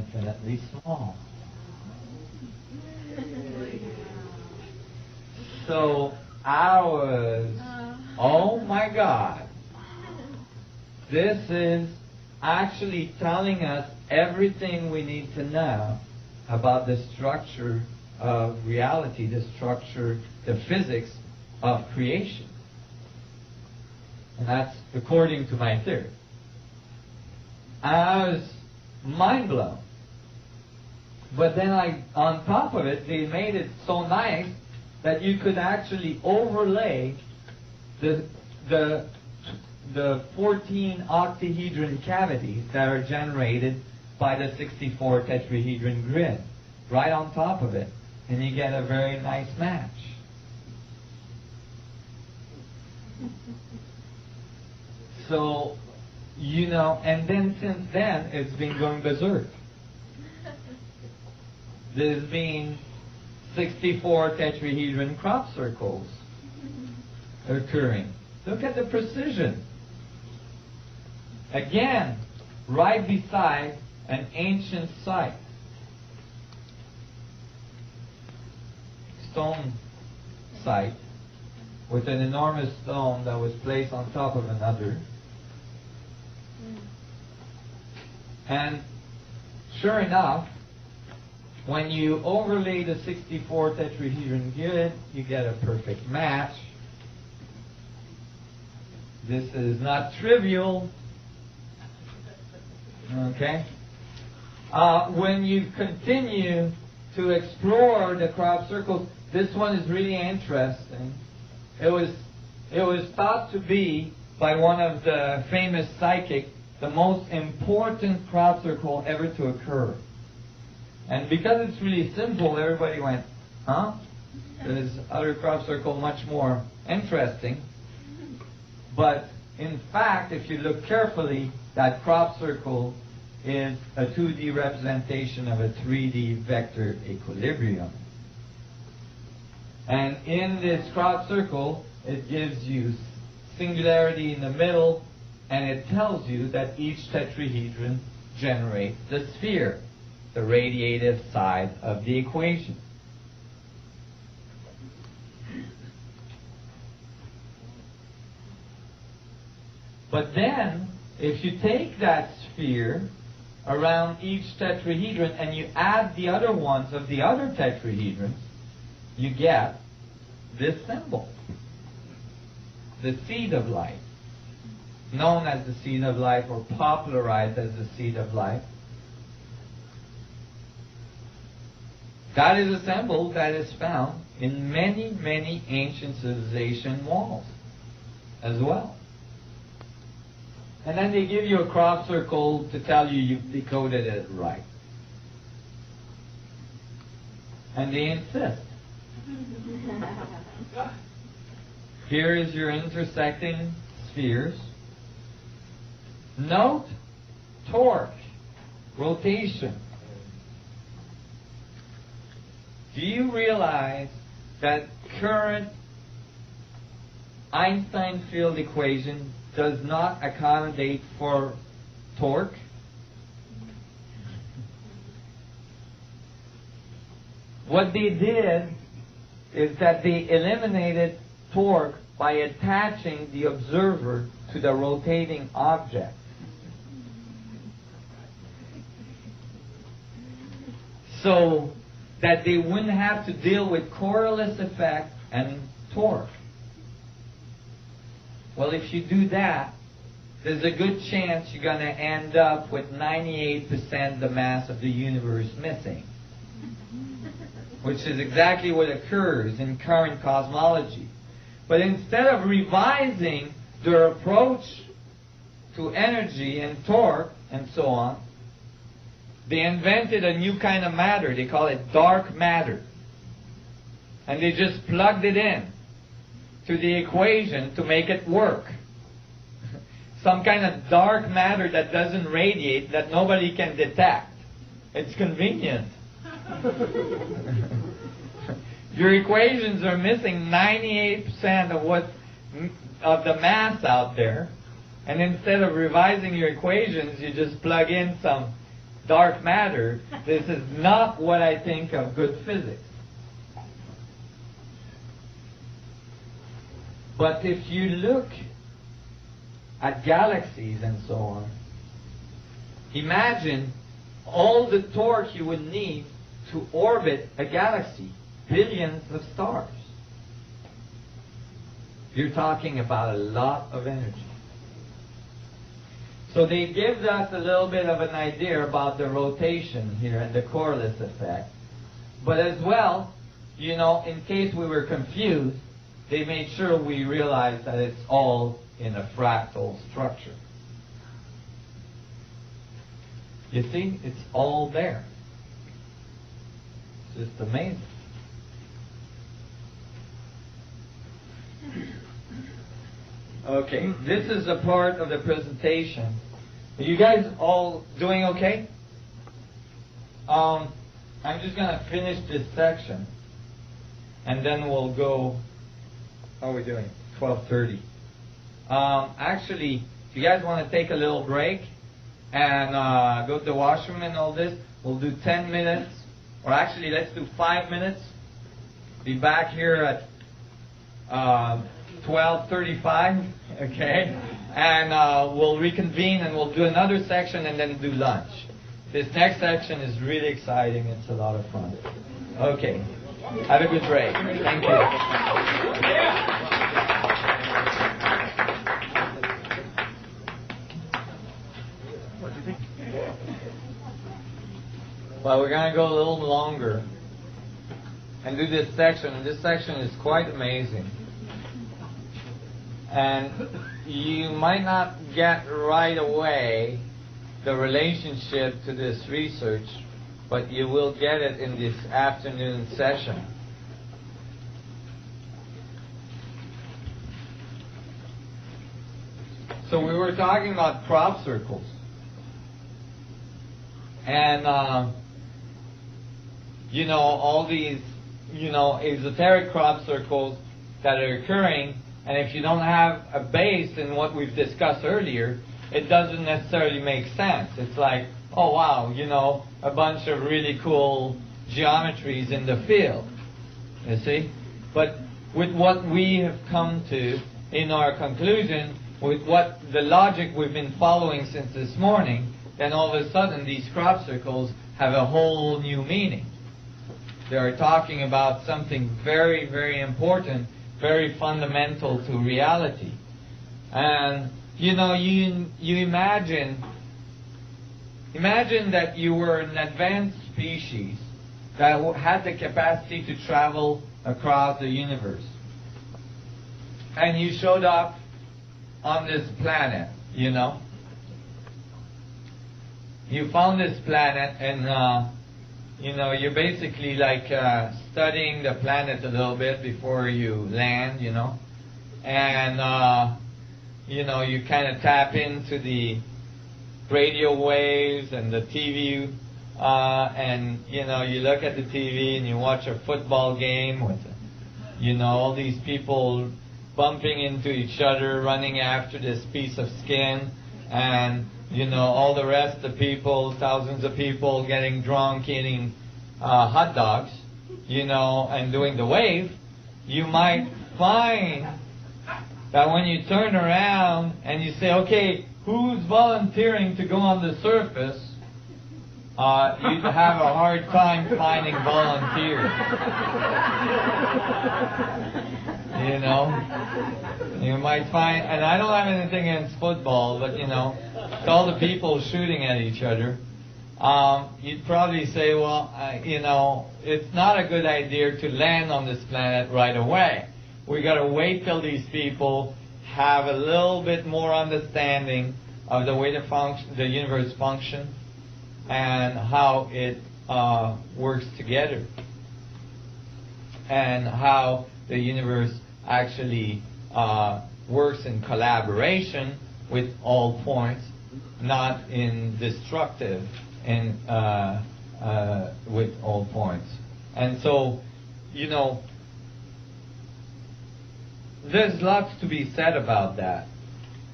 infinitely small. So I was, oh my God, this is actually telling us everything we need to know about the structure of reality, the structure, the physics of creation. And that's according to my theory. I was mind blown. But then on top of it, they made it so nice that you could actually overlay the 14 octahedron cavities that are generated by the 64 tetrahedron grid right on top of it, and you get a very nice match. So, you know, and then since then it's been going berserk. There's been 64 tetrahedron crop circles occurring. Look at the precision. Again, right beside an ancient site. Stone site with an enormous stone that was placed on top of another. And sure enough, when you overlay the 64 tetrahedron grid, you get a perfect match. This is not trivial. Okay? When you continue to explore the crop circles, this one is really interesting. It was thought to be, by one of the famous psychics, the most important crop circle ever to occur. And because it's really simple, everybody went, huh? There's other crop circle much more interesting. But in fact, if you look carefully, that crop circle is a 2D representation of a 3D vector equilibrium. And in this crop circle, it gives you singularity in the middle, and it tells you that each tetrahedron generates the sphere, the radiative side of the equation. But then, if you take that sphere around each tetrahedron and you add the other ones of the other tetrahedrons, you get this symbol, the seed of life, known as the seed of life or popularized as the seed of life. That is a symbol that is found in many, many ancient civilization walls as well. And then they give you a crop circle to tell you you've decoded it right. And they insist. Here is your intersecting spheres. Note torque, rotation. Do you realize that current Einstein field equation does not accommodate for torque? What they did is that they eliminated torque by attaching the observer to the rotating object. So that they wouldn't have to deal with Coriolis effect and torque. Well, if you do that, there's a good chance you're going to end up with 98% the mass of the universe missing. Which is exactly what occurs in current cosmology. But instead of revising their approach to energy and torque and so on, they invented a new kind of matter. They call it dark matter. And they just plugged it in to the equation to make it work. Some kind of dark matter that doesn't radiate, that nobody can detect. It's convenient. Your equations are missing 98% of the mass out there, and instead of revising your equations, you just plug in some dark matter, this is not what I think of good physics. But if you look at galaxies and so on, imagine all the torque you would need to orbit a galaxy, billions of stars. You're talking about a lot of energy. So they give us a little bit of an idea about the rotation here and the Coriolis effect. But as well, you know, in case we were confused, they made sure we realized that it's all in a fractal structure. You see, it's all there. It's just amazing. Okay, this is a part of the presentation. Are you guys all doing okay? I'm just going to finish this section, and then we'll go. How are we doing? 12:30. Actually, if you guys want to take a little break and go to the washroom and all this, we'll do 10 minutes, or actually, let's do 5 minutes. Be back here at 12:35, okay? And we'll reconvene and we'll do another section and then do lunch. This next section is really exciting. It's a lot of fun. Okay. Have a good break. Thank you. Well, we're going to go a little longer and do this section. This section is quite amazing. And you might not get right away the relationship to this research, but you will get it in this afternoon session. So we were talking about crop circles. And, you know, all these, you know, esoteric crop circles that are occurring. And if you don't have a base in what we've discussed earlier, it doesn't necessarily make sense. It's like, oh wow, you know, a bunch of really cool geometries in the field. You see? But with what we have come to in our conclusion, with what the logic we've been following since this morning, then all of a sudden these crop circles have a whole new meaning. They are talking about something very, very important, very fundamental to reality. And, you know, you imagine that you were an advanced species that had the capacity to travel across the universe. And you showed up on this planet, you know. You found this planet and, you know, you're basically like studying the planet a little bit before you land, you know. And, you know, you kind of tap into the radio waves and the TV, and, you know, you look at the TV and you watch a football game with, you know, all these people bumping into each other, running after this piece of skin, and, you know, all the rest of the people, thousands of people getting drunk, eating hot dogs, you know, and doing the wave. You might find that when you turn around and you say, okay, who's volunteering to go on the surface, you'd have a hard time finding volunteers. You know? You might find, and I don't have anything against football, but, you know, with all the people shooting at each other, you'd probably say, well, you know, it's not a good idea to land on this planet right away. We got to wait till these people have a little bit more understanding of the way the universe functions and how it works together, and how the universe actually works in collaboration with all points, not in destructive and with all points. And so, you know, there's lots to be said about that.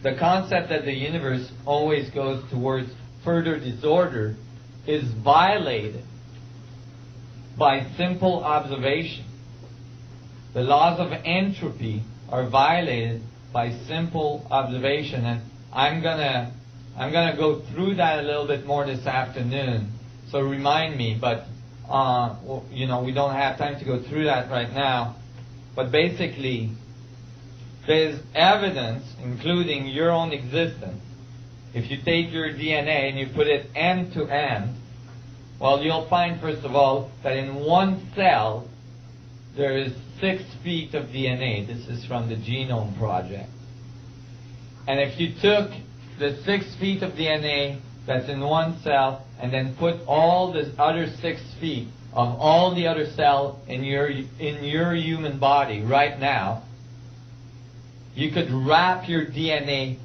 The concept that the universe always goes towards further disorder is violated by simple observation. The laws of entropy are violated by simple observation, and I'm gonna go through that a little bit more this afternoon. So remind me, but we don't have time to go through that right now. But basically, there's evidence, including your own existence. If you take your DNA and you put it end to end, well, you'll find, first of all, that in one cell, there is 6 feet of DNA. This is from the Genome Project. And if you took the 6 feet of DNA that's in one cell and then put all the other 6 feet of all the other cells in your human body right now, you could wrap your DNA